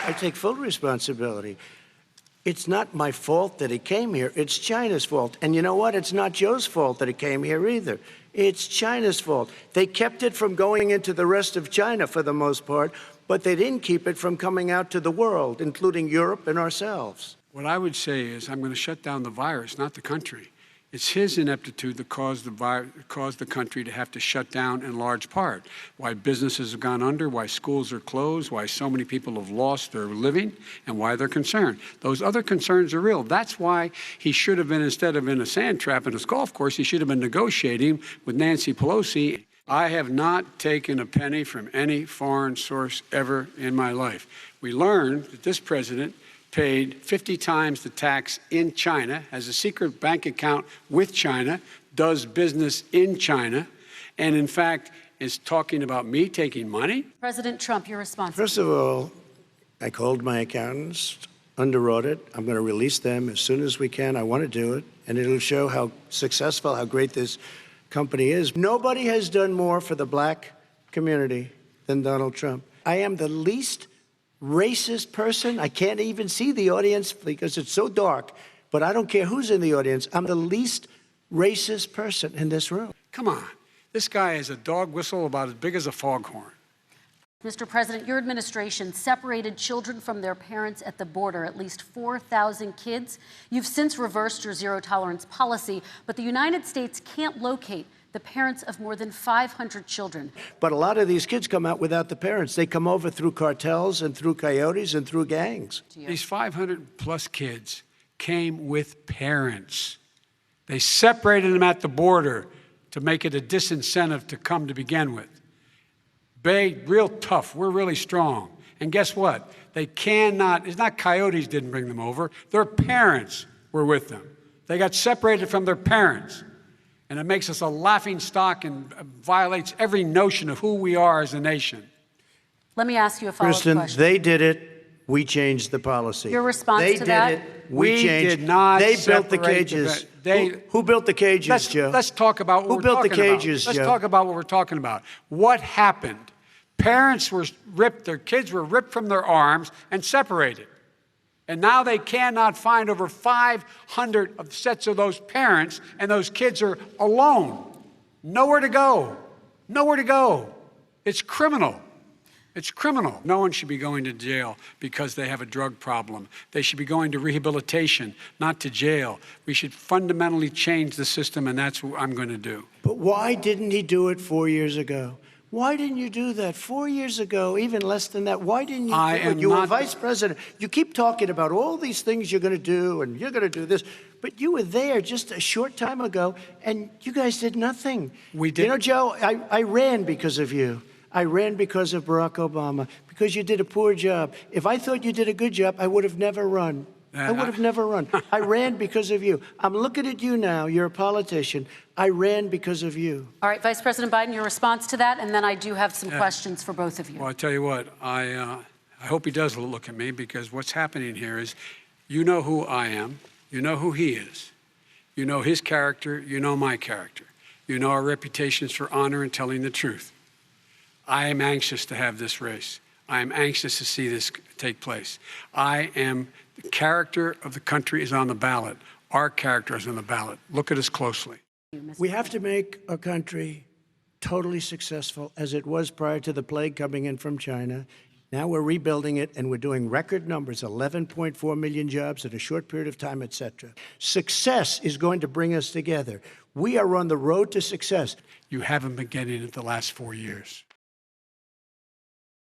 I take full responsibility. It's not my fault that he came here. It's China's fault. And you know what? It's not Joe's fault that he came here either. It's China's fault. They kept it from going into the rest of China for the most part, but they didn't keep it from coming out to the world, including Europe and ourselves. What I would say is I'm going to shut down the virus, not the country. It's his ineptitude that caused the country to have to shut down in large part. Why businesses have gone under, why schools are closed, why so many people have lost their living, and why they're concerned. Those other concerns are real. That's why he should have been, instead of in a sand trap in his golf course, he should have been negotiating with Nancy Pelosi. I have not taken a penny from any foreign source ever in my life. We learned that this president paid 50 times the tax in China, has a secret bank account with China, does business in China, and in fact is talking about me taking money. President Trump, your response. First of all, I called my accountants under audit. I'm going to release them as soon as we can. I want to do it, and it'll show how successful, how great this company is. Nobody has done more for the black community than Donald Trump. I am the least racist person. I can't even see the audience because it's so dark, but I don't care who's in the audience. I'm the least racist person in this room. Come on. This guy is a dog whistle about as big as a foghorn. Mr. President, your administration separated children from their parents at the border, at least 4,000 kids. You've since reversed your zero-tolerance policy, but the United States can't locate the parents of more than 500 children. But a lot of these kids come out without the parents. They come over through cartels and through coyotes and through gangs. These 500-plus kids came with parents. They separated them at the border to make it a disincentive to come to begin with. Real tough. We're really strong. And guess what? They cannot, it's not coyotes didn't bring them over. Their parents were with them. They got separated from their parents. And it makes us a laughing stock and violates every notion of who we are as a nation. Let me ask you a follow-up question. Kristen, they did it. We changed the policy. Your response to that? They did it. We changed. Did not. They built the cages. Who built the cages, Joe? Let's talk about what Who we're built the talking cages, about. Joe? Let's talk about what we're talking about. What happened? Parents were ripped, their kids were ripped from their arms and separated. And now they cannot find over 500 sets of those parents, and those kids are alone. Nowhere to go. Nowhere to go. It's criminal. It's criminal. No one should be going to jail because they have a drug problem. They should be going to rehabilitation, not to jail. We should fundamentally change the system, and that's what I'm going to do. But why didn't he do it 4 years ago? Why didn't you do that 4 years ago, even less than that? Why didn't you do it? You were vice president. You keep talking about all these things you're going to do, and you're going to do this. But you were there just a short time ago, and you guys did nothing. We did. You know, Joe, I ran because of you. I ran because of Barack Obama, because you did a poor job. If I thought you did a good job, I would have never run. I would have never run. I ran because of you. I'm looking at you now. You're a politician. I ran because of you. All right, Vice President Biden, your response to that, and then I do have some questions for both of you. Well, I tell you what, I hope he does look at me, because what's happening here is, you know who I am, you know who he is, you know his character, you know my character, you know our reputations for honor and telling the truth. I am anxious to have this race. I am anxious to see this take place. The character of the country is on the ballot. Our character is on the ballot. Look at us closely. We have to make our country totally successful, as it was prior to the plague coming in from China. Now we're rebuilding it, and we're doing record numbers, 11.4 million jobs in a short period of time, et cetera. Success is going to bring us together. We are on the road to success. You haven't been getting it the last 4 years.